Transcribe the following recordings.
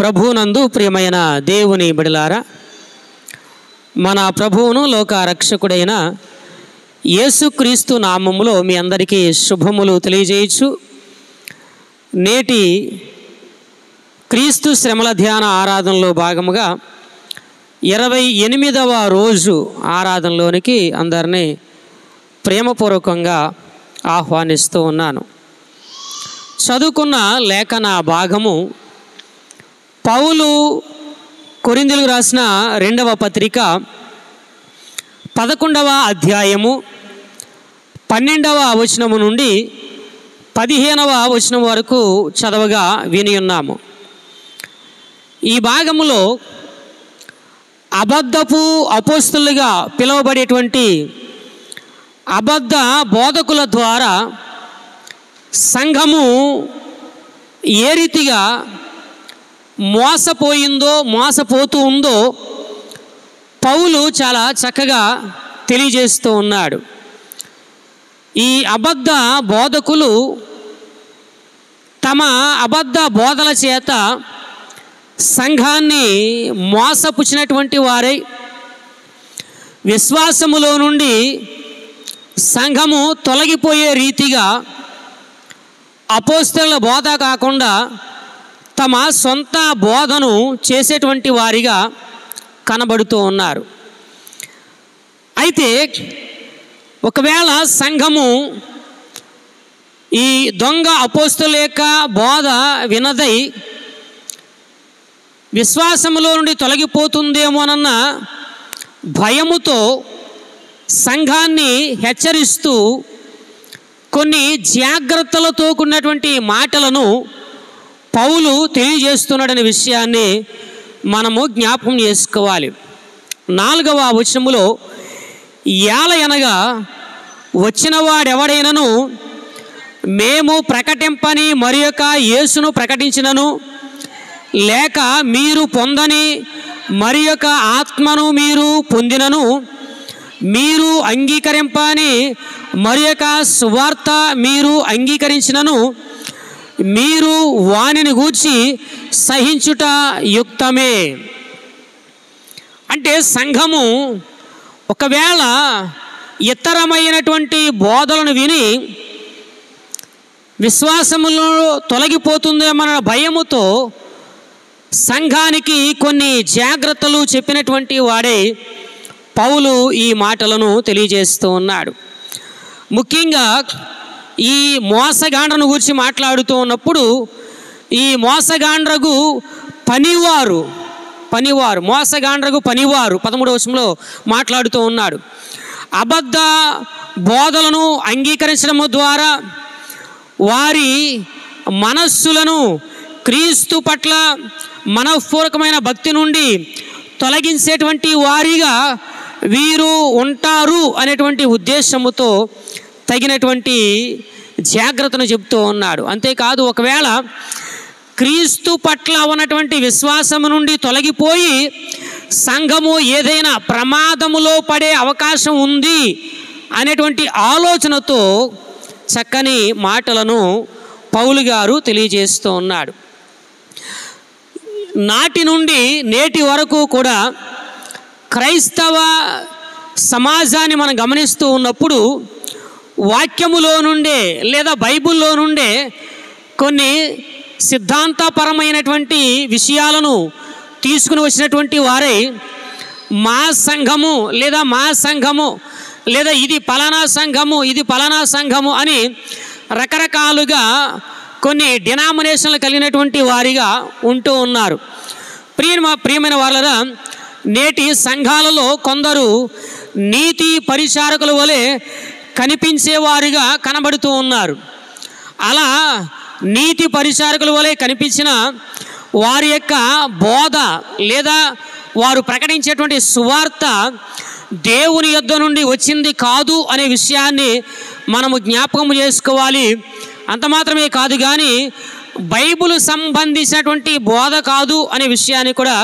ప్రభువునందు ప్రియమైన దేవుని బిడలారా, మన ప్రభువును లోక రక్షకుడైన యేసుక్రీస్తు నామములో మీ అందరికీ శుభములు తెలియజేయచ్చు. నేటి క్రీస్తు శ్రమల ధ్యాన ఆరాధనలో భాగముగా 28వ రోజు ఆరాధనలోనికి అందరినీ ప్రేమపూర్వకంగా ఆహ్వానిస్తూ ఉన్నాను. చదువుకున్న లేఖన భాగము పౌలు కొరింథీయులకు రాసిన 2వ పత్రిక 11వ అధ్యాయము 12వ వచనము నుండి 15వ వచనం వరకు చదవగా విని ఉన్నాము. ఈ భాగములో అబద్ధపు అపోస్తలుగా పిలువబడేటువంటి అబద్ధ బోధకుల ద్వారా సంఘము ఏ రీతిగా మోసపోతూ ఉందో పౌలు చాలా చక్కగా తెలియజేస్తూ ఉన్నాడు. ఈ అబద్ధ బోధకులు తమ అబద్ధ బోధల చేత సంఘాన్ని మోసపుచ్చినటువంటి వారై విశ్వాసములో నుండి సంఘము తొలగిపోయే రీతిగా అపోస్తలుల బోధ కాకుండా తమ సొంత బోధను చేసేటువంటి వారిగా కనబడుతూ ఉన్నారు. అయితే ఒకవేళ సంఘము ఈ దొంగ అపోస్తలుల యొక్క బోధ వినదై విశ్వాసములో నుండి తొలగిపోతుందేమోనన్న భయముతో సంఘాన్ని హెచ్చరిస్తూ కొన్ని జాగ్రత్తలతో కూడినటువంటి మాటలను పౌలు తెలియజేస్తున్నాడనే విషయాన్ని మనము జ్ఞాపకం చేసుకోవాలి. 4వ వచనములో ఏలయనగా వచ్చిన వాడెవడైనను మేము ప్రకటింపని మరి యొక్క యేసును ప్రకటించినను లేక మీరు పొందని మరి యొక్క ఆత్మను మీరు పొందినను మీరు అంగీకరింపని మరి యొక్క సువార్త మీరు అంగీకరించినను మీరు వానిని గూర్చి సహించుట యుక్తమే. అంటే సంఘము ఒకవేళ ఇతరమైనటువంటి బోధలను విని విశ్వాసములో తొలగిపోతుందేమన్న భయముతో సంఘానికి కొన్ని జాగ్రత్తలు చెప్పినటువంటి వాడే పౌలు ఈ మాటలను తెలియజేస్తూ ఉన్నాడు. ముఖ్యంగా ఈ మోసగాండ్రను గురించి మాట్లాడుతూ ఉన్నప్పుడు ఈ మోసగాండ్రకు పనివారు మోసగాండ్రకు పనివారు 13వ వచనంలో మాట్లాడుతూ ఉన్నాడు. అబద్ధ బోధలను అంగీకరించడము ద్వారా వారి మనస్సులను క్రీస్తు పట్ల మనఃపూర్వకమైన భక్తి నుండి తొలగించేటువంటి వారిగా వీరు ఉంటారు అనేటువంటి ఉద్దేశముతో తగినటువంటి జాగ్రత్తను చెబుతూ ఉన్నాడు. అంతేకాదు ఒకవేళ క్రీస్తు పట్ల ఉన్నటువంటి విశ్వాసము నుండి తొలగిపోయి సంఘము ఏదైనా ప్రమాదములో పడే అవకాశం ఉంది అనేటువంటి ఆలోచనతో చక్కని మాటలను పౌలు గారు తెలియజేస్తూ ఉన్నాడు. నాటి నుండి నేటి వరకు కూడా క్రైస్తవ సమాజాన్ని మనం గమనిస్తూ ఉన్నప్పుడు వాక్యములో నుండే లేదా బైబిల్లో నుండే కొన్ని సిద్ధాంతపరమైనటువంటి విషయాలను తీసుకుని వచ్చినటువంటి వారై మా సంఘము లేదా ఇది పలానా సంఘము అని రకరకాలుగా కొన్ని డినామినేషన్లు కలిగినటువంటి వారిగా ఉంటూ ఉన్నారు. ప్రియమైన వాళ్ళరా, నేటి సంఘాలలో కొందరు నీతి పరిచారకుల వలె కనిపించేవారుగా కనబడుతూ ఉన్నారు. అలా నీతి పరిచారకుల వలె కనిపించిన వారి యొక్క బోధ లేదా వారు ప్రకటించేటువంటి సువార్త దేవుని యొద్ద నుండి వచ్చింది కాదు అనే విషయాన్ని మనము జ్ఞాపకం చేసుకోవాలి. అంత మాత్రమే కాదు కానీ బైబిల్ సంబంధించినటువంటి బోధ కాదు అనే విషయాన్ని కూడా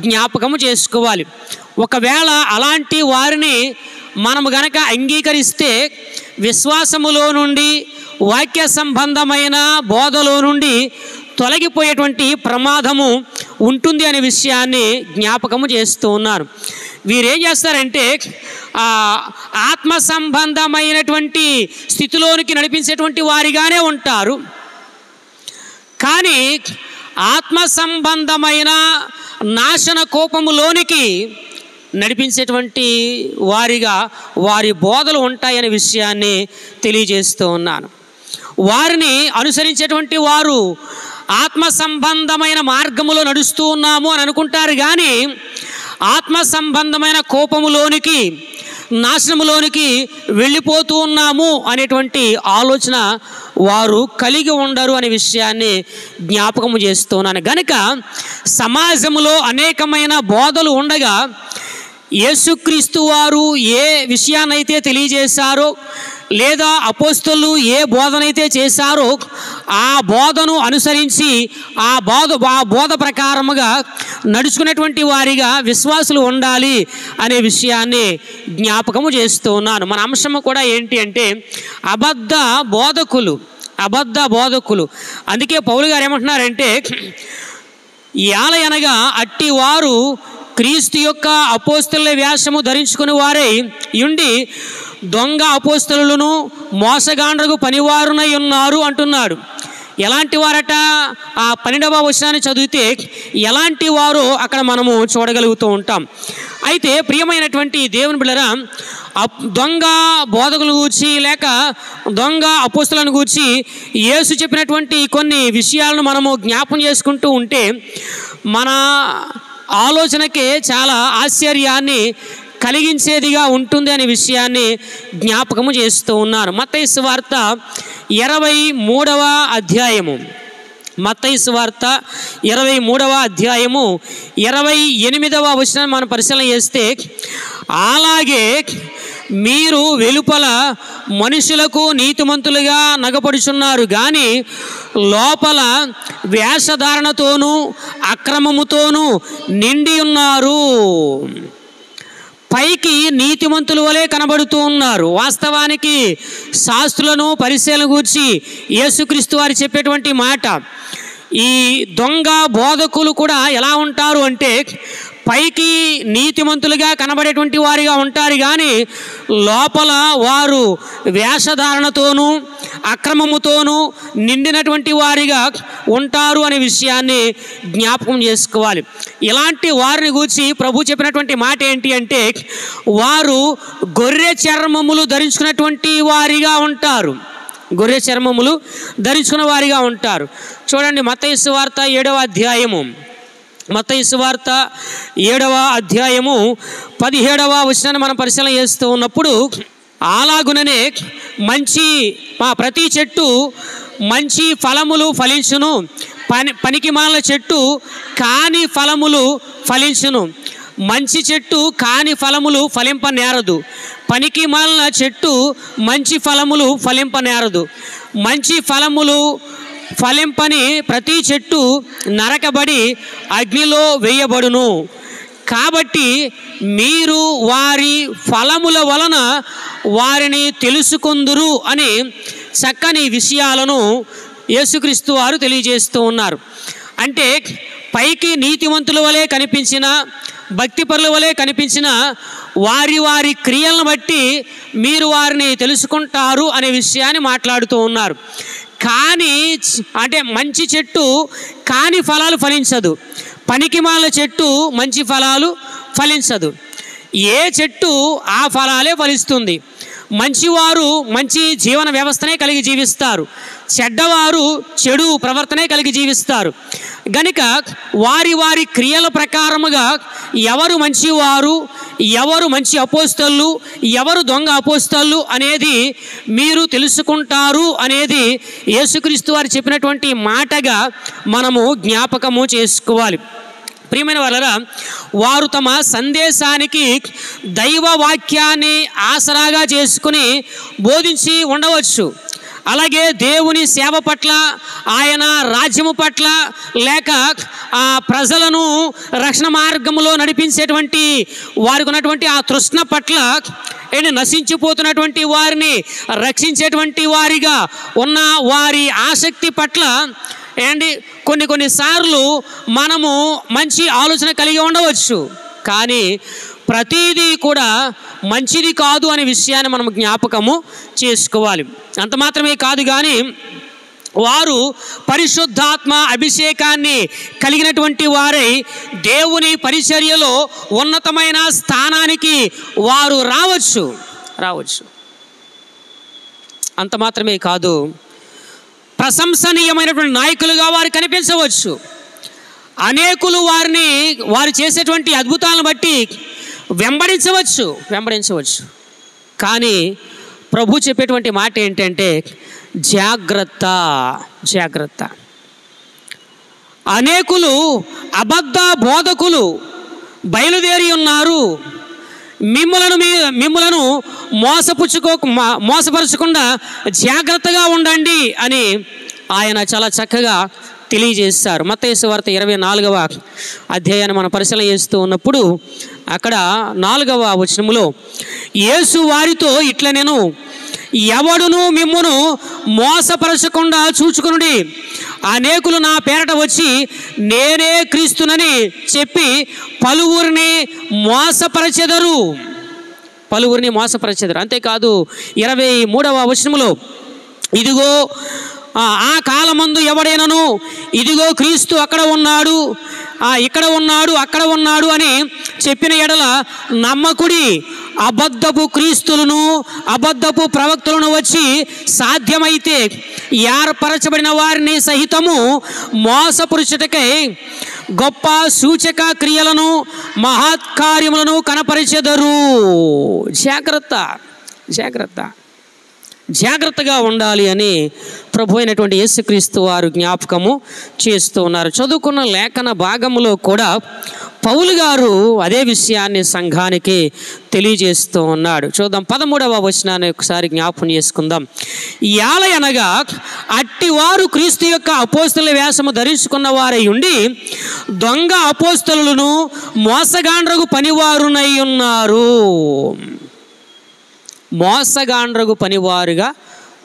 జ్ఞాపకం చేసుకోవాలి. ఒకవేళ అలాంటి వారిని మనము గనక అంగీకరిస్తే విశ్వాసములో నుండి వాక్య సంబంధమైన బోధలో నుండి తొలగిపోయేటువంటి ప్రమాదము ఉంటుంది అనే విషయాన్ని జ్ఞాపకము చేస్తూ ఉన్నారు. వీరేం చేస్తారంటే ఆత్మ సంబంధమైనటువంటి స్థితిలోనికి నడిపించేటువంటి వారిగానే ఉంటారు. కానీ ఆత్మ సంబంధమైన నాశన కోపములోనికి నడిపించేటువంటి వారిగా వారి బోధలు ఉంటాయనే విషయాన్ని తెలియజేస్తూ ఉన్నాను. వారిని అనుసరించేటువంటి వారు ఆత్మ సంబంధమైన మార్గములో నడుస్తూ ఉన్నాము అని అనుకుంటారు. కానీ ఆత్మ సంబంధమైన కోపములోనికి, నాశనములోనికి వెళ్ళిపోతూ ఉన్నాము అనేటువంటి ఆలోచన వారు కలిగి ఉండరు అనే విషయాన్ని జ్ఞాపకము చేస్తున్నాను. గనుక సమాజంలో అనేకమైన బోధలు ఉండగా యేసుక్రీస్తు వారు ఏ విషయాన్నైతే తెలియజేశారో, లేదా అపోస్తలులు ఏ బోధనైతే చేశారో ఆ బోధను అనుసరించి ఆ బోధ ప్రకారముగా నడుచుకునేటువంటి వారిగా విశ్వాసులు ఉండాలి అనే విషయాన్ని జ్ఞాపకము చేస్తూ ఉన్నాను. మన అంశము కూడా ఏంటి అంటే అబద్ధ బోధకులు. అందుకే పౌలు గారు ఏమంటున్నారంటే, యాలయనగా అట్టి వారు క్రీస్తు యొక్క అపోస్తలుల వేషము ధరించుకుని వారై ఉండి దొంగ అపోస్తలులను మోసగాండ్రకు పనివారునై ఉన్నారు అంటున్నాడు. ఎలాంటి వారట? ఆ 12వ వచనాన్ని చదివితే ఎలాంటి వారో అక్కడ మనము చూడగలుగుతూ ఉంటాం. అయితే ప్రియమైనటువంటి దేవుని బిడ్డలారా, దొంగ బోధకులను గూర్చి లేక దొంగ అపోస్తలను గూర్చి యేసు చెప్పినటువంటి కొన్ని విషయాలను మనము జ్ఞాపం చేసుకుంటూ ఉంటే మన ఆలోచనకే చాలా ఆశ్చర్యాన్ని కలిగించేదిగా ఉంటుంది అనే విషయాన్ని జ్ఞాపకము చేస్తూ ఉన్నారు. మత్తయి సువార్త 23వ అధ్యాయము, మత్తయి సువార్త 23వ అధ్యాయము 28వ వచనాన్ని మనం పరిశీలన చేస్తే, అలాగే మీరు వెలుపల మనుషులకు నీతిమంతులుగా నగపడుచున్నారు కానీ లోపల వేషధారణతోనూ అక్రమముతోనూ నిండి ఉన్నారు. పైకి నీతిమంతుల వలె కనబడుతూ ఉన్నారు. వాస్తవానికి శాస్త్రులను పరిశీలన గూర్చి యేసుక్రీస్తు వారు చెప్పేటువంటి మాట, ఈ దొంగ బోధకులు కూడా ఎలా ఉంటారు అంటే పైకి నీతిమంతులుగా కనబడేటువంటి వారిగా ఉంటారు కానీ లోపల వారు వేషధారణతోనూ అక్రమముతోనూ నిండినటువంటి వారిగా ఉంటారు అనే విషయాన్ని జ్ఞాపకం చేసుకోవాలి. ఇలాంటి వారిని గూర్చి ప్రభు చెప్పినటువంటి మాట ఏంటి అంటే, వారు గొర్రె చర్మములు ధరించుకున్నటువంటి వారిగా ఉంటారు. గొర్రె చర్మములు ధరించుకున్న వారిగా ఉంటారు. చూడండి, మత్తయి సువార్త 7వ అధ్యాయము, మత్తయి సువార్త 7వ అధ్యాయము 17వ వచనాన్ని మనం పరిశీలన చేస్తూ ఉన్నప్పుడు, అలాగుననే ప్రతి చెట్టు మంచి ఫలములు ఫలించును, పనికిమాలిన చెట్టు కాని ఫలములు ఫలించును. మంచి చెట్టు కాని ఫలములు ఫలింపనేరదు, పనికిమాలిన చెట్టు మంచి ఫలములు ఫలింపనేరదు. మంచి ఫలములు ఫలింపని ప్రతి చెట్టు నరకబడి అగ్నిలో వేయబడును. కాబట్టి మీరు వారి ఫలముల వలన వారిని తెలుసుకొందురు అని చక్కని విషయాలను యేసుక్రీస్తు వారు తెలియజేస్తూ ఉన్నారు. అంటే పైకి నీతిమంతుల వలె కనిపించిన, భక్తిపరుల వలె కనిపించిన వారి వారి క్రియలను బట్టి మీరు వారిని తెలుసుకుంటారు అనే విషయాన్ని మాట్లాడుతూ ఉన్నారు. కానీ అంటే మంచి చెట్టు కాని ఫలాలు ఫలించదు, పనికిమాలిన చెట్టు మంచి ఫలాలు ఫలించదు. ఏ చెట్టు ఆ ఫలాలే ఫలిస్తుంది. మంచివారు మంచి జీవన వ్యవస్థనే కలిగి జీవిస్తారు, చెడ్డవారు చెడు ప్రవర్తనే కలిగి జీవిస్తారు. గనుక వారి వారి క్రియల ప్రకారముగా ఎవరు మంచివారు, ఎవరు మంచి అపోస్తలు, ఎవరు దొంగ అపోస్తలు అనేది మీరు తెలుసుకుంటారు అనేది యేసుక్రీస్తు వారు చెప్పినటువంటి మాటగా మనము జ్ఞాపకము చేసుకోవాలి. ప్రియమైన వారలారా, వారు తమ సందేశానికి దైవ వాక్యాన్ని ఆసరాగా చేసుకుని బోధించి ఉండవచ్చు. అలాగే దేవుని సేవ పట్ల, ఆయన రాజ్యము పట్ల, లేక ఆ ప్రజలను రక్షణ మార్గంలో నడిపించేటువంటి వారికి ఉన్నటువంటి ఆ తృష్ణ పట్ల, నశించిపోతున్నటువంటి వారిని రక్షించేటువంటి వారిగా ఉన్న వారి ఆసక్తి పట్ల కొన్నిసార్లు మనము మంచి ఆలోచన కలిగి ఉండవచ్చు, కానీ ప్రతిదీ కూడా మంచిది కాదు అనే విషయాన్ని మనం జ్ఞాపకము చేసుకోవాలి. అంత మాత్రమే కాదు, కానీ వారు పరిశుద్ధాత్మ అభిషేకాన్ని కలిగినటువంటి వారై దేవుని పరిచర్యలో ఉన్నతమైన స్థానానికి వారు రావచ్చు. అంత మాత్రమే కాదు, ప్రశంసనీయమైనటువంటి నాయకులుగా వారు కనిపించవచ్చు. అనేకులు వారు చేసేటువంటి అద్భుతాలను బట్టి వెంబడించవచ్చు. కానీ ప్రభు చెప్పేటువంటి మాట ఏంటంటే జాగ్రత్త. అనేకులు అబద్ధ బోధకులు బయలుదేరి ఉన్నారు. మిమ్ములను మోసపరచకుండా జాగ్రత్తగా ఉండండి అని ఆయన చాలా చక్కగా తెలియజేస్తారు. మత్తయి సువార్త 24వ అధ్యాయాన్ని మనం పరిశీలన చేస్తూ ఉన్నప్పుడు అక్కడ 4వ వచనములో యేసు వారితో ఇట్లా, నేను ఎవడును మిమ్మును మోసపరచకుండా చూచుకొనుడి. అనేకులు నా పేరట వచ్చి నేనే క్రీస్తునని చెప్పి పలువురిని మోసపరచెదరు. అంతేకాదు 23వ వచనములో ఇదిగో ఆ కాలమందు ఎవడైనను ఇదిగో క్రీస్తు అక్కడ ఉన్నాడు, ఇక్కడ ఉన్నాడు, అక్కడ ఉన్నాడు అని చెప్పిన ఎడల నమ్మకుడి. అబద్ధపు క్రీస్తులను అబద్ధపు ప్రవక్తలను వచ్చి సాధ్యమైతే ఏర్పరచబడిన వారిని సహితము మోసపురుషుటకై గొప్ప సూచక క్రియలను మహత్కార్యములను కనపరిచెదరు. జాగ్రత్తగా ఉండాలి అని ప్రభు అయినటువంటి యేసుక్రీస్తు వారు జ్ఞాపకము చేస్తూ ఉన్నారు. చదువుకున్న లేఖన భాగములో కూడా పౌలు గారు అదే విషయాన్ని సంఘానికి తెలియజేస్తూ ఉన్నాడు. చూద్దాం 13వ వచనాన్ని ఒకసారి జ్ఞాపకం చేసుకుందాం. యాలయనగా అట్టివారు క్రీస్తు యొక్క అపోస్తలుల వేషము ధరించుకున్న వారై ఉండి దొంగ అపోస్తలులను మోసగాండ్రగు పనివారునై ఉన్నారు. పనివారుగా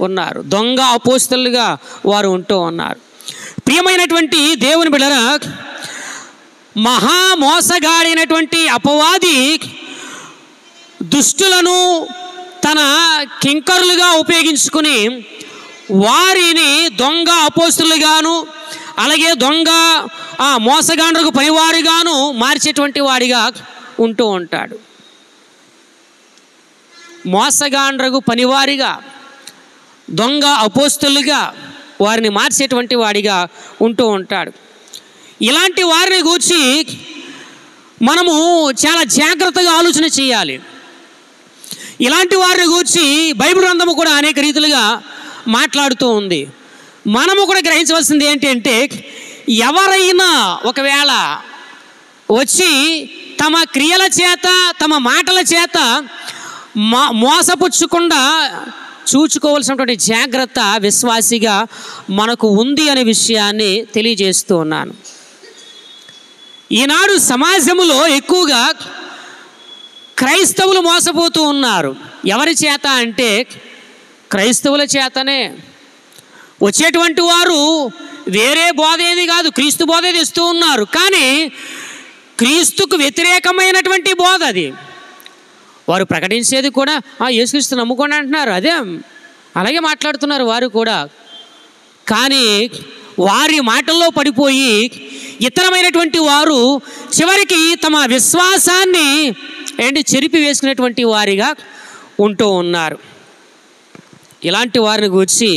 ఉన్నారు. దొంగ అపోస్తలుగా వారు ఉంటూ ఉన్నారు. ప్రియమైనటువంటి దేవుని బిడ్డలారా, మహా మోసగాడైనటువంటి అపవాది దుష్టులను తన కింకరులుగా ఉపయోగించుకుని వారిని దొంగ అపోస్తలుగాను అలాగే దొంగ మోసగాండ్రకు పనివారుగాను మార్చేటువంటి వాడిగా ఉంటూ ఉంటాడు. మోసగాండ్రకు పనివారిగా దొంగ అపోస్తలుగా వారిని మార్చేటువంటి వాడిగా ఉంటూ ఉంటాడు. ఇలాంటి వారిని గూర్చి మనము చాలా జాగ్రత్తగా ఆలోచన చేయాలి. ఇలాంటి వారిని గూర్చి బైబిల్ గ్రంథము కూడా అనేక రీతిలుగా మాట్లాడుతూ ఉంది. మనము కూడా గ్రహించవలసింది ఏంటంటే, ఎవరైనా ఒకవేళ వచ్చి తమ క్రియల చేత తమ మాటల చేత మోసపుచ్చకుండా చూచుకోవాల్సినటువంటి జాగ్రత్త విశ్వాసిగా మనకు ఉంది అనే విషయాన్ని తెలియజేస్తూ ఉన్నాను. ఈనాడు సమాజంలో ఎక్కువగా క్రైస్తవులు మోసపోతూ ఉన్నారు. ఎవరి చేత అంటే క్రైస్తవుల చేతనే. వచ్చేటువంటి వారు వేరే బోధ ఏది కాదు, క్రీస్తు బోధ తెస్తూ ఉన్నారు. కానీ క్రీస్తుకు వ్యతిరేకమైనటువంటి బోధ అది. వారు ప్రకటించేది కూడా యేసుక్రీస్తు నమ్ముకోండి అంటున్నారు, అలాగే మాట్లాడుతున్నారు వారు కూడా. కానీ వారి మాటల్లో పడిపోయి ఇతరమైనటువంటి వారు చివరికి తమ విశ్వాసాన్ని చెరిపి వేసుకునేటువంటి వారిగా ఉంటూ ఉన్నారు. ఇలాంటి వారిని గూర్చి,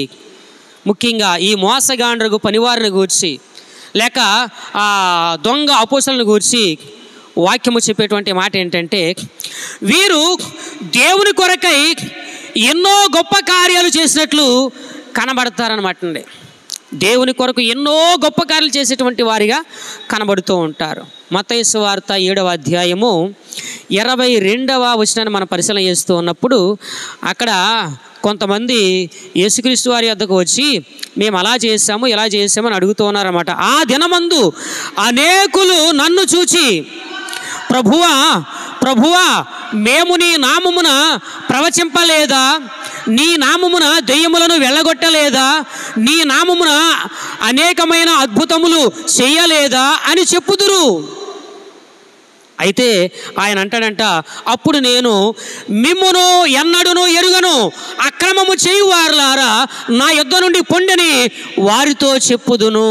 ముఖ్యంగా ఈ మోసగాండ్రకు పనివారిని గూర్చి లేక దొంగ అపోస్తలులను గూర్చి వాక్యము చెప్పేటువంటి మాట ఏంటంటే, వీరు దేవుని కొరకై ఎన్నో గొప్ప కార్యాలు చేసినట్లు కనబడతారనమాట అండి. దేవుని కొరకు ఎన్నో గొప్ప కార్యాలు చేసేటువంటి వారిగా కనబడుతూ ఉంటారు. మత్తయి సువార్త 7వ అధ్యాయము 22వ వచనాన్ని మనం పరిశీలన చేస్తూ ఉన్నప్పుడు అక్కడ కొంతమంది యేసుక్రీస్తు వారి వద్దకు వచ్చి మేము అలా చేసాము ఇలా చేసాము అని అడుగుతూ ఉన్నారన్నమాట. ఆ దినమందు అనేకులు నన్ను చూచి ప్రభువా ప్రభువా, మేము నీ నామమున ప్రవచింపలేదా? నీ నామమున దెయ్యములను వెళ్ళగొట్టలేదా? నీ నామమున అనేకమైన అద్భుతములు చేయలేదా అని చెప్పుదురు. అయితే ఆయన అంటాడంట, అప్పుడు నేను మిమ్మును ఎన్నడును ఎరుగను, అక్రమము చేయువారులారా నా యొద్ద నుండి పొండని వారితో చెప్పుదును.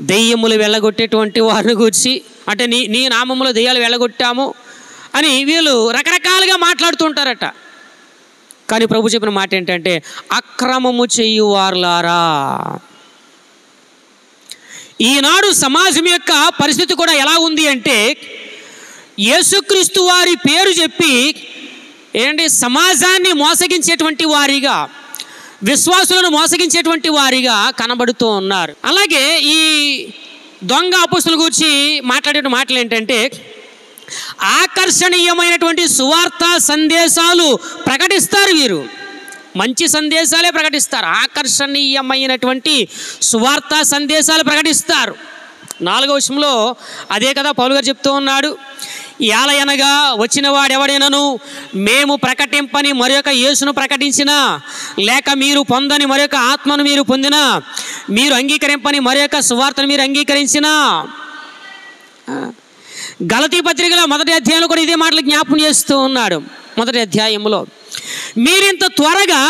దెయ్యములు వెళ్ళగొట్టేటువంటి వారిని గురించి, అంటే నీ నామములో దెయ్యాలు వెళ్ళగొట్టాము అని వీళ్ళు రకరకాలుగా మాట్లాడుతూ ఉంటారట. కానీ ప్రభు చెప్పిన మాట ఏంటంటే, అక్రమము చేయువారులారా. ఈనాడు సమాజం యొక్క పరిస్థితి కూడా ఎలా ఉంది అంటే, యేసుక్రీస్తు వారి పేరు చెప్పి సమాజాన్ని మోసగించేటువంటి వారిగా, విశ్వాసులను మోసగించేటువంటి వారిగా కనబడుతూ ఉన్నారు. అలాగే ఈ దొంగ అపోస్తుల గురించి మాట్లాడే మాటలు ఏంటంటే, ఆకర్షణీయమైనటువంటి సువార్త సందేశాలు ప్రకటిస్తారు. వీరు మంచి సందేశాలే ప్రకటిస్తారు, ఆకర్షణీయమైనటువంటి సువార్త సందేశాలు ప్రకటిస్తారు. 4వ వచనంలో అదే కదా పౌలు గారు చెప్తూ ఉన్నాడు. యాలయనగా వచ్చిన వాడెవడైనను మేము ప్రకటింపని మరొక యేసును ప్రకటించినా, లేక మీరు పొందని మరొక ఆత్మను మీరు పొందినా, మీరు అంగీకరింపని మరొక సువార్తను మీరు అంగీకరించినా. గలతీ పత్రికలో 1వ అధ్యాయంలో కూడా ఇదే మాటలు జ్ఞాపకం చేస్తూ ఉన్నాడు. 1వ అధ్యాయంలో, మీరింత త్వరగా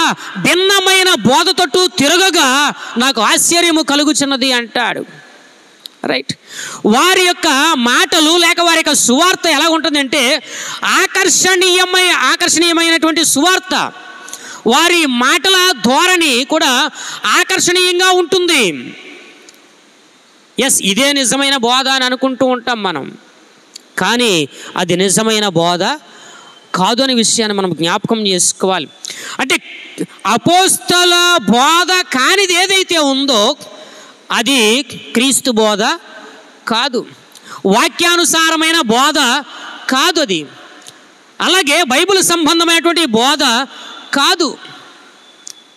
భిన్నమైన బోధ తట్టు తిరగగా నాకు ఆశ్చర్యము కలుగుచున్నది అంటాడు. రైట్. వారి యొక్క మాటలు లేక వారి యొక్క సువార్త ఎలా ఉంటుందంటే ఆకర్షణీయమైనటువంటి సువార్త. వారి మాటల ధోరణి కూడా ఆకర్షణీయంగా ఉంటుంది. ఎస్, ఇదే నిజమైన బోధ అని అనుకుంటూ ఉంటాం మనం, కానీ అది నిజమైన బోధ కాదు అనే విషయాన్ని మనం జ్ఞాపకం చేసుకోవాలి. అంటే అపోస్తల బోధ కానిది ఏదైతే ఉందో అది క్రీస్తు బోధ కాదు, వాక్యానుసారమైన బోధ కాదు అది. అలాగే బైబిల్ సంబంధమైనటువంటి బోధ కాదు.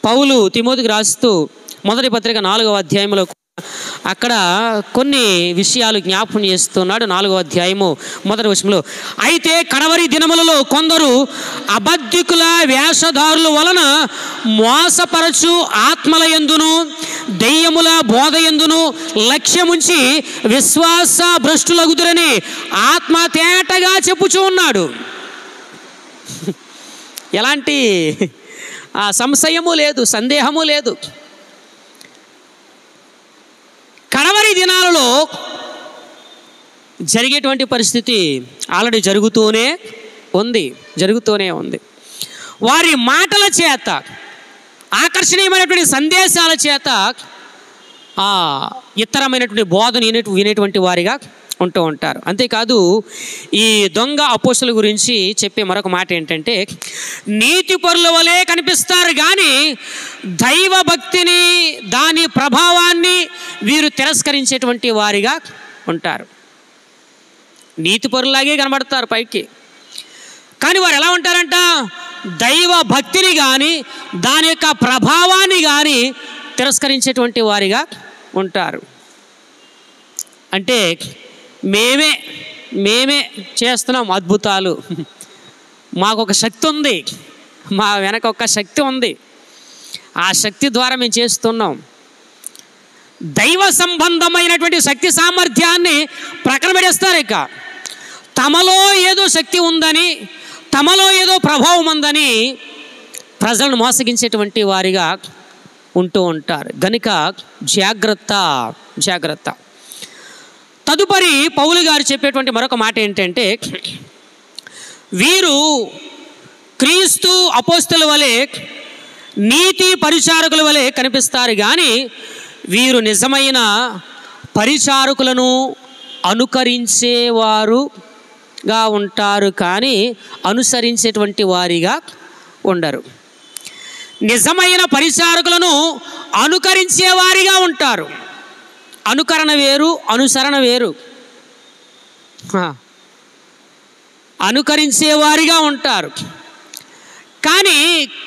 పౌలు తిమోతికి రాస్తూ 1వ పత్రిక 4వ అధ్యాయంలో అక్కడ కొన్ని విషయాలు జ్ఞాపకం చేస్తున్నాడు. 4వ అధ్యాయము 1వ వచనంలో, అయితే కడవరి దినములలో కొందరు అబద్ధికుల వేషధారుల వలన మోసపరచు ఆత్మల యందును దెయ్యముల బోధ యందును లక్ష్యముంచి విశ్వాస భ్రష్టులగుదురని ఆత్మ తేటగా చెప్పుచూ ఉన్నాడు. ఎలాంటి సంశయము లేదు, సందేహము లేదు. కడవరి దినాలలో జరిగేటువంటి పరిస్థితి ఆల్రెడీ జరుగుతూనే ఉంది. వారి మాటల చేత, ఆకర్షణీయమైనటువంటి సందేశాల చేత ఇతరమైనటువంటి బోధను వినేటువంటి వారిగా ఉంటూ ఉంటారు. అంతేకాదు, ఈ దొంగ అపోస్తుల గురించి చెప్పే మరొక మాట ఏంటంటే, నీతిపరుల వలె కనిపిస్తారు కానీ దైవ భక్తిని, దాని ప్రభావాన్ని వీరు తిరస్కరించేటువంటి వారిగా ఉంటారు. నీతిపరులాగే కనబడతారు పైకి, కానీ వారు ఎలా ఉంటారంట, దైవ భక్తిని కానీ దాని యొక్క ప్రభావాన్ని కానీ తిరస్కరించేటువంటి వారిగా ఉంటారు. అంటే మేమే చేస్తున్నాం అద్భుతాలు, మాకు ఒక శక్తి ఉంది, మా వెనక ఒక శక్తి ఉంది, ఆ శక్తి ద్వారా మేము చేస్తున్నాం. దైవ సంబంధమైనటువంటి శక్తి సామర్థ్యాన్ని ప్రక్కన పెడేస్తారు. ఇక తమలో ఏదో శక్తి ఉందని, తమలో ఏదో ప్రభావం ఉందని ప్రజలను మోసగించేటువంటి వారిగా ఉంటూ ఉంటారు. గనుక జాగ్రత్త. తదుపరి పౌలు గారు చెప్పేటువంటి మరొక మాట ఏంటంటే, వీరు క్రీస్తు అపోస్తల వలె నీతి పరిచారకుల వలె కనిపిస్తారు కానీ వీరు నిజమైన పరిచారకులను అనుకరించేవారుగా ఉంటారు కానీ అనుసరించేటువంటి వారిగా ఉండరు. నిజమైన పరిచారకులను అనుకరించేవారిగా ఉంటారు. అనుకరణ వేరు, అనుసరణ వేరు. అనుకరించేవారిగా ఉంటారు కానీ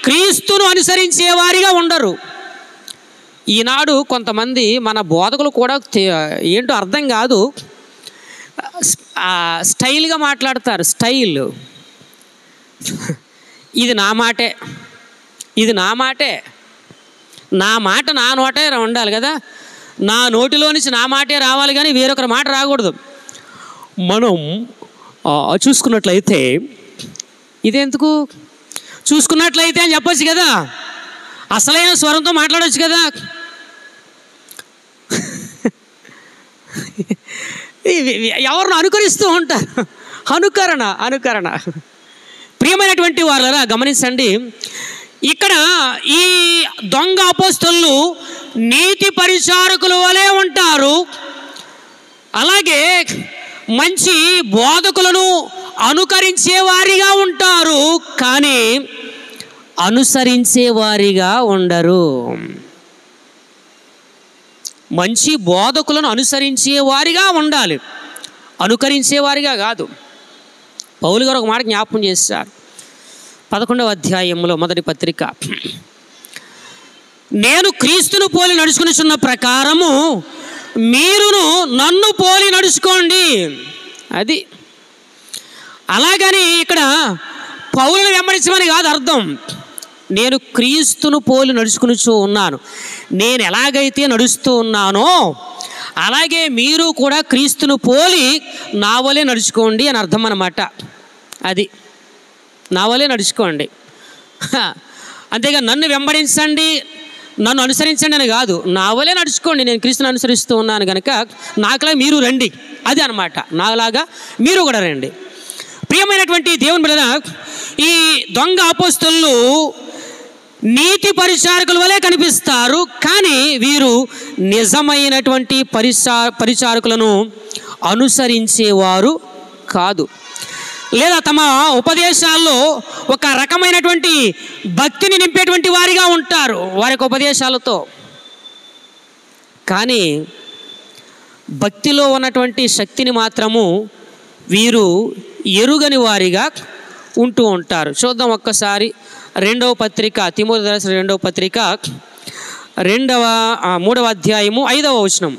క్రీస్తును అనుసరించేవారిగా ఉండరు. ఈనాడు కొంతమంది మన బోధకులు కూడా ఏంటో అర్థం కాదు, స్టైల్గా మాట్లాడతారు. స్టైల్, ఇది నా మాటే, ఇది నా మాటే, నా మాట నా నోటే ఉండాలి కదా, నా నోటిలో నుంచి నా మాటే రావాలి కానీ వేరొకరి మాట రాకూడదు. మనం చూసుకున్నట్లయితే ఇదెందుకు, చూసుకున్నట్లయితే అని చెప్పొచ్చు కదా, అసలైన స్వరంతో మాట్లాడవచ్చు కదా. ఎవరిని అనుకరిస్తూ ఉంటారు, అనుకరణ. ప్రియమైనటువంటి వాళ్ళరా గమనించండి, ఇక్కడ ఈ దొంగ అపోస్తలులు నీతి పరిచారకుల వలె ఉంటారు, అలాగే మంచి బోధకులను అనుకరించేవారిగా ఉంటారు, కానీ అనుసరించేవారిగా ఉండరు. మంచి బోధకులను అనుసరించేవారిగా ఉండాలి, అనుకరించేవారిగా కాదు. పౌలు గారు ఒక మాట జ్ఞాపకం చేశారు 11వ అధ్యాయంలో మొదటి పత్రిక, నేను క్రీస్తును పోలి నడుచుకునిచున్న ప్రకారము మీరును నన్ను పోలి నడుచుకోండి. అది అలాగని ఇక్కడ పౌలుని వెంబడించమని కాదు అర్థం. నేను క్రీస్తును పోలి నడుచుకునిచూ ఉన్నాను, నేను ఎలాగైతే నడుస్తూ ఉన్నానో అలాగే మీరు కూడా క్రీస్తును పోలి నా వలే నడుచుకోండి అని అర్థం అన్నమాట. అది నా వలే నడుచుకోండి, అంతేగా నన్ను వెంబడించండి, నన్ను అనుసరించండి అని కాదు, నా వలే నడుచుకోండి, నేను క్రీస్తుని అనుసరిస్తూ ఉన్నాను కనుక నాకులాగా మీరు రండి, అది అన్నమాట. నాలాగా మీరు కూడా రండి. ప్రియమైనటువంటి దేవుని బిడ్డలారా, ఈ దొంగ అపోస్తలులు నీతి పరిచారకుల వలె కనిపిస్తారు, కానీ వీరు నిజమైనటువంటి పరిచారకులను అనుసరించేవారు కాదు, లేదా తమ ఉపదేశాల్లో ఒక రకమైనటువంటి భక్తిని నింపేటువంటి వారిగా ఉంటారు వారి యొక్క ఉపదేశాలతో, కానీ భక్తిలో ఉన్నటువంటి శక్తిని మాత్రము వీరు ఎరుగని వారిగా ఉంటూ ఉంటారు. చూద్దాం ఒక్కసారి 2వ పత్రిక, తిమోతి రాసిన 2వ పత్రిక 3వ అధ్యాయము 5వ వచనం.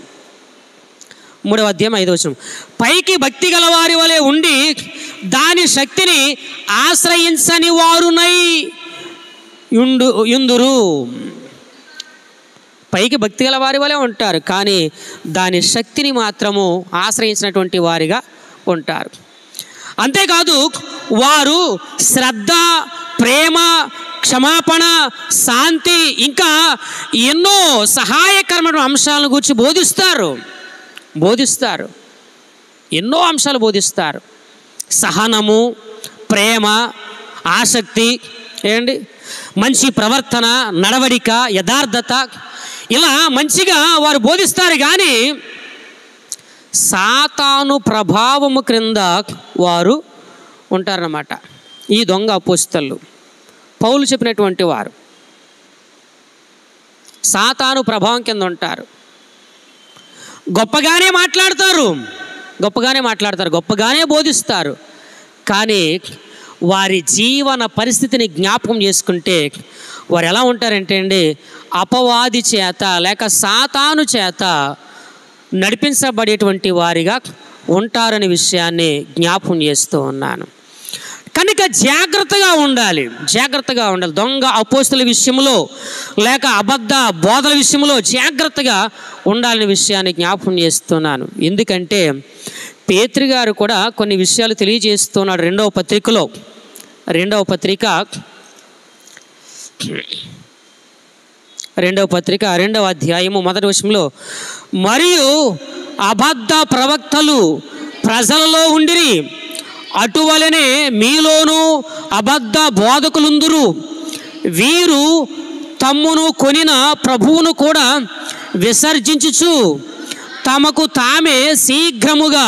3వ అధ్యాయం 5వ వచనం, పైకి భక్తి గల వారి వలె ఉండి దాని శక్తిని ఆశ్రయించని వారునై యుందురు. పైకి భక్తి గల వారి వలె ఉంటారు, కానీ దాని శక్తిని మాత్రము ఆశ్రయించినటువంటి వారిగా ఉంటారు. అంతేకాదు వారు శ్రద్ధ, ప్రేమ, క్షమాపణ, శాంతి, ఇంకా ఎన్నో సహాయకరమైన అంశాలను గురించి బోధిస్తారు, ఎన్నో అంశాలు బోధిస్తారు. సహనము, ప్రేమ, ఆసక్తి, ఏంటి మంచి ప్రవర్తన, నడవడిక, యథార్థత, ఇలా మంచిగా వారు బోధిస్తారు, కానీ సాతాను ప్రభావము క్రింద వారు ఉంటారన్నమాట. ఈ దొంగ అపోస్తలులు పౌలు చెప్పినటువంటి వారు సాతాను ప్రభావం కింద ఉంటారు. గొప్పగానే మాట్లాడతారు, గొప్పగానే బోధిస్తారు, కానీ వారి జీవన పరిస్థితిని జ్ఞాపకం చేసుకుంటే వారు ఎలా ఉంటారంటే అండి, అపవాది చేత లేక సాతాను చేత నడిపించబడేటువంటి వారిగా ఉంటారనే విషయాన్ని జ్ఞాపకం చేస్తూ ఉన్నాను. కనుక జాగ్రత్తగా ఉండాలి. దొంగ అపోస్తలుల విషయంలో లేక అబద్ధ బోధల విషయంలో జాగ్రత్తగా ఉండాలనే విషయాన్ని జ్ఞాపకం చేస్తున్నాను. ఎందుకంటే పేతురు గారు కూడా కొన్ని విషయాలు తెలియజేస్తున్నాడు 2వ పత్రికలో. 2వ పత్రిక 2వ అధ్యాయము 1వ వచనంలో, మరియు అబద్ధ ప్రవక్తలు ప్రజలలో ఉండిరి, అటువలనే మీలోనూ అబద్ధ బోధకులుందురు, వీరు తమ్మును కొనిన ప్రభువును కూడా విసర్జించుచు తమకు తామే శీఘ్రముగా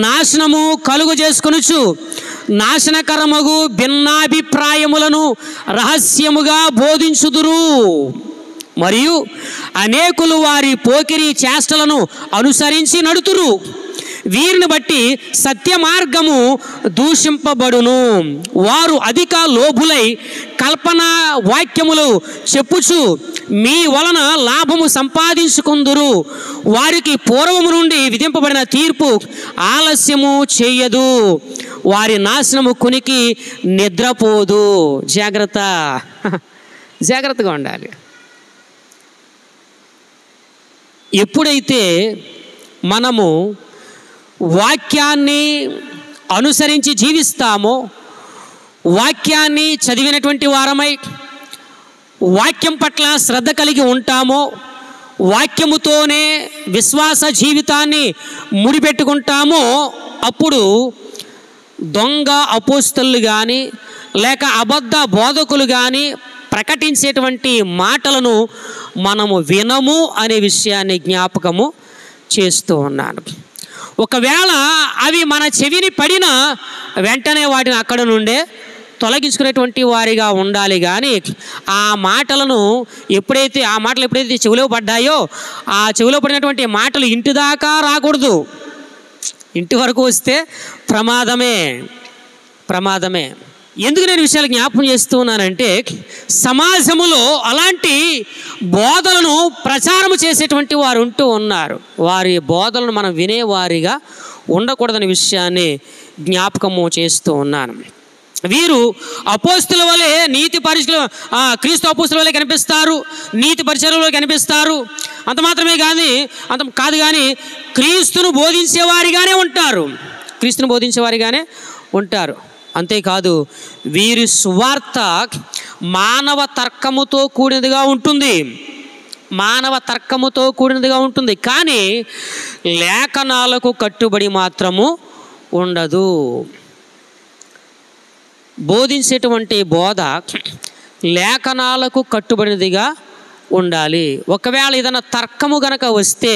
నాశనము కలుగు చేసుకొనుచు నాశనకరమగు భిన్నాభిప్రాయములను రహస్యముగా బోధించుదురు. మరియు అనేకులు వారి పోకిరి చేష్టలను అనుసరించి నడుతురు. వీరిని బట్టి సత్య మార్గము దూషింపబడును. వారు అధిక లోభులై కల్పన వాక్యములు చెప్పుచు మీ వలన లాభము సంపాదించుకుందురు. వారికి పూర్వము నుండి విధింపబడిన తీర్పు ఆలస్యము చేయదు. వారి నాశనము కునికి నిద్రపోదు. జాగ్రత్త, జాగ్రత్తగా ఉండాలి. ఎప్పుడైతే మనము వాక్యాన్ని అనుసరించి జీవిస్తామో, వాక్యాన్ని చదివినటువంటి వారమై వాక్యం పట్ల శ్రద్ధ కలిగి ఉంటామో, వాక్యముతోనే విశ్వాస జీవితాన్ని ముడిపెట్టుకుంటామో, అప్పుడు దొంగ అపోస్తలు కానీ లేక అబద్ధ బోధకులు కానీ ప్రకటించేటువంటి మాటలను మనము వినము అనే విషయాన్ని జ్ఞాపకము చేస్తూ ఉన్నాను. ఒకవేళ అవి మన చెవిని పడినా వెంటనే వాటిని అక్కడ నుండే తొలగించుకునేటువంటి వారిగా ఉండాలి. కానీ ఆ మాటలు ఎప్పుడైతే చెవిలో పడ్డాయో ఆ చెవిలో పడినటువంటి మాటలు ఇంటి దాకా రాకూడదు. ఇంటి వరకు వస్తే ప్రమాదమే. ఎందుకు నేను విషయాలు జ్ఞాపకం చేస్తూ ఉన్నానంటే, సమాజంలో అలాంటి బోధలను ప్రచారం చేసేటువంటి వారు ఉంటూ ఉన్నారు. వారి బోధలను మనం వినేవారిగా ఉండకూడదనే విషయాన్ని జ్ఞాపకము చేస్తూ ఉన్నాను. వీరు అపోస్తుల వలె క్రీస్తు అపోస్తుల వలె కనిపిస్తారు, నీతి పరిచర్యలో కనిపిస్తారు. అంత మాత్రమే కాదు కానీ క్రీస్తును బోధించేవారిగానే ఉంటారు. అంతేకాదు, వీరి సువార్త మానవ తర్కముతో కూడినదిగా ఉంటుంది. కానీ లేఖనాలకు కట్టుబడి మాత్రము ఉండదు. బోధించేటువంటి బోధ లేఖనాలకు కట్టుబడినదిగా ఉండాలి. ఒకవేళ ఏదైనా తర్కము గనక వస్తే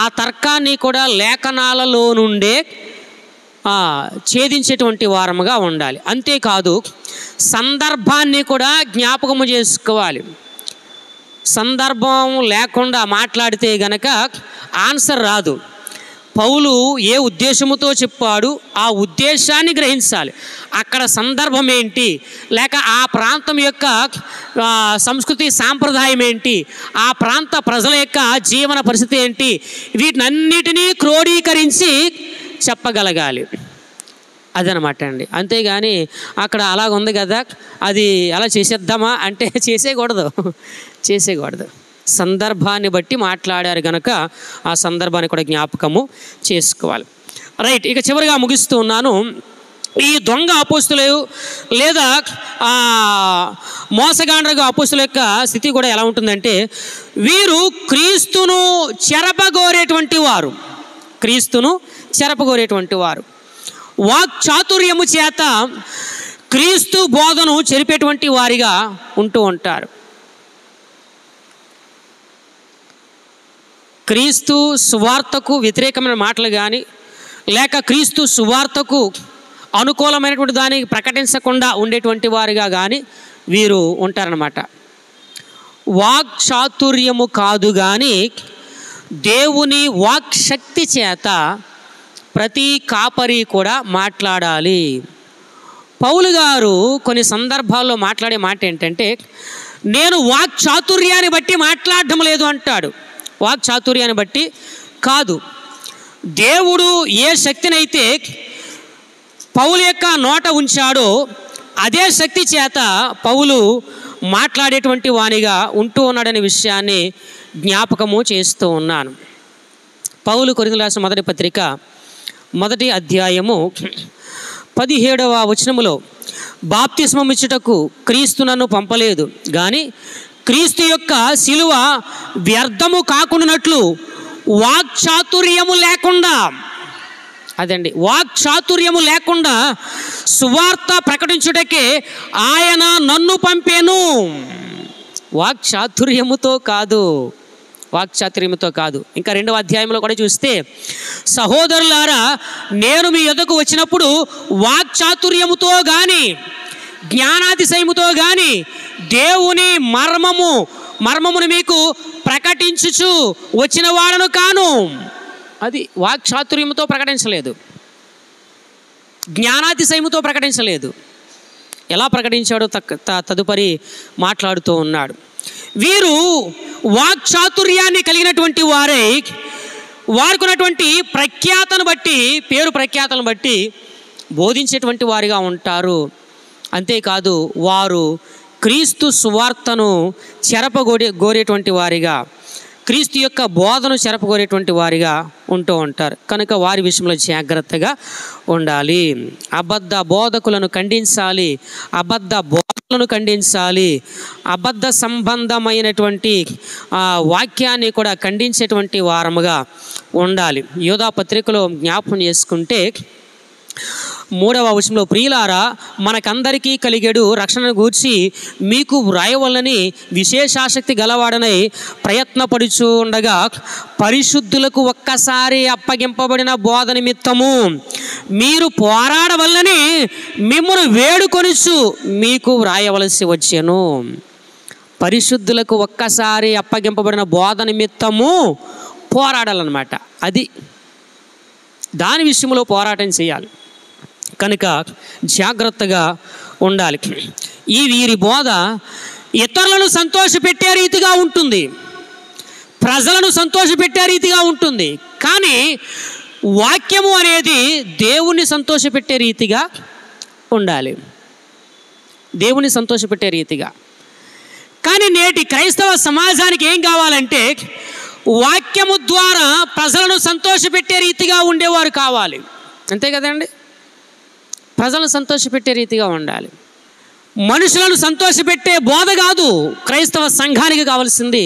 ఆ తర్కాన్ని కూడా లేఖనాలలో నుండే ఛేదించేటువంటి వారముగా ఉండాలి. అంతేకాదు, సందర్భాన్ని కూడా జ్ఞాపకము చేసుకోవాలి. సందర్భం లేకుండా మాట్లాడితే గనక ఆన్సర్ రాదు. పౌలు ఏ ఉద్దేశముతో చెప్పాడు ఆ ఉద్దేశాన్ని గ్రహించాలి. అక్కడ సందర్భం ఏంటి, లేక ఆ ప్రాంతం యొక్క సంస్కృతి సాంప్రదాయం ఏంటి, ఆ ప్రాంత ప్రజల యొక్క జీవన పరిస్థితి ఏంటి, వీటినన్నిటినీ క్రోడీకరించి చెప్పగలగాలి. అదనమాట అండి. అంతేగాని అక్కడ అలాగ ఉంది కదా, అది అలా చేసేద్దామా అంటే చేసేయకూడదు. సందర్భాన్ని బట్టి మాట్లాడారు కనుక ఆ సందర్భాన్ని కూడా జ్ఞాపకము చేసుకోవాలి. రైట్, ఇక చివరిగా ముగిస్తూ ఉన్నాను. ఈ దొంగ అపోస్తులు లేదా మోసగాండ్రగా అపోస్తుల యొక్క స్థితి కూడా ఎలా ఉంటుందంటే, వీరు క్రీస్తును చెరపగోరేటువంటి వారు, వాక్చాతుర్యము చేత క్రీస్తు బోధను చెరిపేటువంటి వారిగా ఉంటూ ఉంటారు. క్రీస్తు సువార్తకు వ్యతిరేకమైన మాటలు కానీ లేక క్రీస్తు సువార్తకు అనుకూలమైనటువంటి దాన్ని ప్రకటించకుండా ఉండేటువంటి వారిగా కానీ వీరు ఉంటారన్నమాట. వాక్చాతుర్యము కాదు కానీ దేవుని వాక్శక్తి చేత ప్రతి కాపరి కూడా మాట్లాడాలి. పౌలు గారు కొన్ని సందర్భాల్లో మాట్లాడే మాట ఏంటంటే, నేను వాక్చాతుర్యాన్ని బట్టి మాట్లాడడం లేదు అంటాడు. వాక్చాతుర్యాన్ని బట్టి కాదు, దేవుడు ఏ శక్తినైతే పౌలు యొక్క నోట ఉంచాడో అదే శక్తి చేత పౌలు మాట్లాడేటువంటి వానిగా ఉంటూ ఉన్నాడనే విషయాన్ని జ్ఞాపకము చేస్తూ ఉన్నాను. పౌలు కొరింథీయులకు రాసిన మొదటి పత్రిక 1వ అధ్యాయము 17వ వచనములో, బాప్తిస్మం ఇచ్చుటకు క్రీస్తు నన్ను పంపలేదు కానీ క్రీస్తు యొక్క శిలువ వ్యర్థము కాకుండానట్లు వాక్చాతుర్యము లేకుండా సువార్త ప్రకటించుటకే ఆయన నన్ను పంపెను. వాక్చాతుర్యముతో కాదు. ఇంకా 2వ అధ్యాయంలో కూడా చూస్తే, సహోదరులారా, నేను మీ యొద్దకు వచ్చినప్పుడు వాక్చాతుర్యముతో కానీ జ్ఞానాతిశయముతో కానీ దేవుని మర్మమును మీకు ప్రకటించుచు వచ్చిన వాడను కాను. అది వాక్చాతుర్యంతో ప్రకటించలేదు, జ్ఞానాతిశయముతో ప్రకటించలేదు. ఎలా ప్రకటించాడో తదుపరి మాట్లాడుతూ ఉన్నాడు. వీరు వాక్చాతుర్యాన్ని కలిగినటువంటి వారై వారికి ఉన్నటువంటి ప్రఖ్యాతను బట్టి, పేరు ప్రఖ్యాతను బట్టి బోధించేటువంటి వారిగా ఉంటారు. అంతేకాదు వారు క్రీస్తు సువార్తను చెరపగోరేటువంటి వారిగా, క్రీస్తు యొక్క బోధను చెరపగోరేటువంటి వారిగా ఉంటూ ఉంటారు. కనుక వారి విషయంలో జాగ్రత్తగా ఉండాలి. అబద్ధ బోధకులను ఖండించాలి, అబద్ధ బోధకులను ఖండించాలి, అబద్ధ సంబంధమైనటువంటి వాక్యాన్ని కూడా ఖండించేటువంటి వారముగా ఉండాలి. యోధా పత్రికలో జ్ఞాపకం చేసుకుంటే 3వ వచనంలో, ప్రియులారా మనకందరికీ కలిగేడు రక్షణను గూర్చి మీకు వ్రాయవలనని విశేషాసక్తి గలవాడనై ప్రయత్నపడుచు ఉండగా పరిశుద్ధులకు ఒక్కసారి అప్పగింపబడిన బోధ నిమిత్తము మీరు పోరాడవలనని మిమ్మల్ని వేడుకొనుచు మీకు వ్రాయవలసి వచ్చెను. పరిశుద్ధులకు ఒక్కసారి అప్పగింపబడిన బోధ నిమిత్తము పోరాడాలన్నమాట. అది దాని విషయంలో పోరాటం చేయాలి. కనుక జాగ్రత్తగా ఉండాలి. ఈ వీరి బోధ ఇతరులను సంతోషపెట్టే రీతిగా ఉంటుంది, ప్రజలను సంతోషపెట్టే రీతిగా ఉంటుంది. కానీ వాక్యము అనేది దేవుణ్ణి సంతోషపెట్టే రీతిగా ఉండాలి, దేవుణ్ణి సంతోషపెట్టే రీతిగా. కానీ నేటి క్రైస్తవ సమాజానికి ఏం కావాలంటే వాక్యము ద్వారా ప్రజలను సంతోషపెట్టే రీతిగా ఉండేవారు కావాలి. అంతే కదండి, ప్రజలను సంతోషపెట్టే రీతిగా ఉండాలి. మనుషులను సంతోషపెట్టే బోధ కాదు క్రైస్తవ సంఘానికి కావాల్సింది,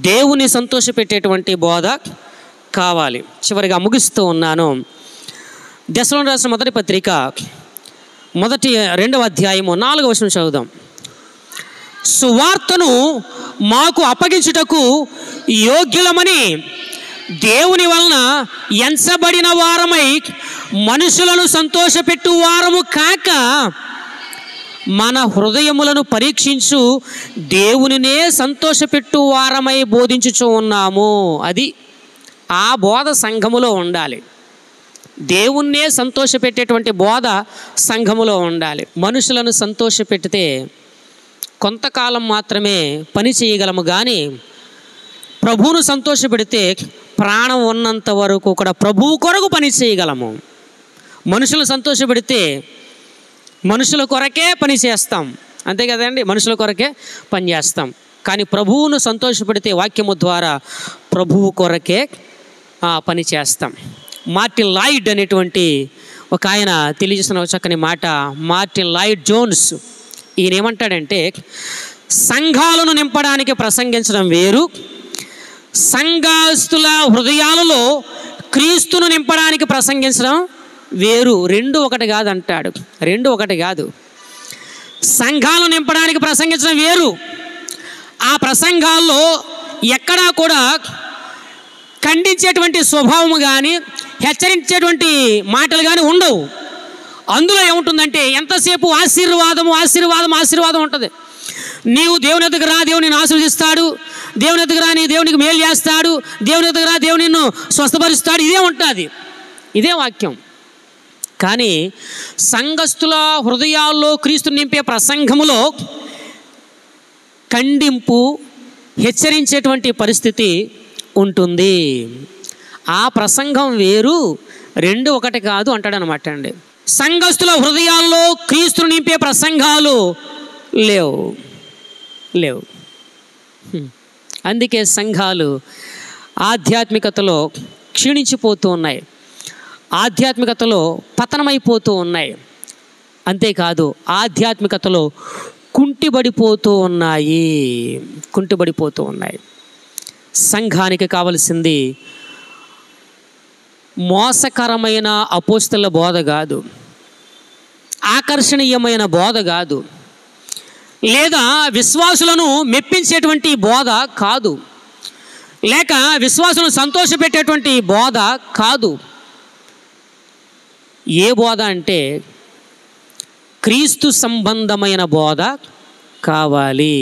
దేవుని సంతోషపెట్టేటువంటి బోధ కావాలి. చివరిగా ముగిస్తూ ఉన్నాను. దెస్సలోనికీయులకు రాసిన మొదటి పత్రిక 2వ అధ్యాయము 4వ వచనం చదువుదాం. సువార్తను మాకు అప్పగించుటకు యోగ్యులమని దేవుని వలన ఎంచబడిన వారమై మనుషులను సంతోషపెట్టు వారము కాక మన హృదయములను పరీక్షించు దేవునినే సంతోషపెట్టు వారమై బోధించుచూ ఉన్నాము. అది ఆ బోధ సంఘములో ఉండాలి. దేవుణ్ణే సంతోషపెట్టేటువంటి బోధ సంఘములో ఉండాలి. మనుషులను సంతోషపెడితే కొంతకాలం మాత్రమే పని చేయగలము, కానీ ప్రభువును సంతోషపెడితే ప్రాణం ఉన్నంత వరకు కూడా ప్రభువు కొరకు పని చేయగలము. మనుషులను సంతోషపెడితే మనుషుల కొరకే పని చేస్తాం, అంతే కదండి, మనుషుల కొరకే పని చేస్తాం. కానీ ప్రభువును సంతోషపెడితే వాక్యము ద్వారా ప్రభువు కొరకే పని చేస్తాం. మార్టిన్ లాయిడ్ అనేటువంటి ఒక ఆయన తెలియజేసిన చక్కని మాట, మార్టిన్ లాయిడ్ జోన్స్. ఈయన ఏమంటాడంటే, సంఘాలను నింపడానికి ప్రసంగించడం వేరు, సంఘస్థుల హృదయాలలో క్రీస్తును నింపడానికి ప్రసంగించడం వేరు. రెండు ఒకటి కాదు అంటాడు. రెండు ఒకటి కాదు. సంఘాలను నింపడానికి ప్రసంగించడం వేరు. ఆ ప్రసంగాల్లో ఎక్కడా కూడా ఖండించేటువంటి స్వభావము కానీ హెచ్చరించేటువంటి మాటలు కానీ ఉండవు. అందులో ఏముంటుందంటే ఎంతసేపు ఆశీర్వాదం ఉంటుంది. నీవు దేవుని ఎదుగు రా, దేవుని నిన్ను ఆశీర్వదిస్తాడు, దేవుని ఎదుగు రా, నీ దేవునికి మేలు చేస్తాడు, దేవుని ఎదుగు రా, దేవుని నిన్ను స్వస్థపరుస్తాడు, ఇదే ఉంటుంది, ఇదే వాక్యం. కానీ సంఘస్థుల హృదయాల్లో క్రీస్తు నింపే ప్రసంగములో ఖండింపు, హెచ్చరించేటువంటి పరిస్థితి ఉంటుంది. ఆ ప్రసంగం వేరు, రెండు ఒకటి కాదు అంటాడనమాట అండి. సంఘస్థుల హృదయాల్లో క్రీస్తును నింపే ప్రసంగాలు లేవు. అందుకే సంఘాలు ఆధ్యాత్మికతలో క్షీణించిపోతూ ఉన్నాయి, ఆధ్యాత్మికతలో పతనమైపోతూ ఉన్నాయి. అంతేకాదు ఆధ్యాత్మికతలో కుంటిబడిపోతూ ఉన్నాయి. సంఘానికి కావలసింది మోసకరమైన అపోస్తల బోధ కాదు, ఆకర్షణీయమైన బోధ కాదు, లేదా విశ్వాసులను మెప్పించేటువంటి బోధ కాదు, లేక విశ్వాసులను సంతోషపెట్టేటువంటి బోధ కాదు. ఏ బోధ అంటే క్రీస్తు సంబంధమైన బోధ కావాలి.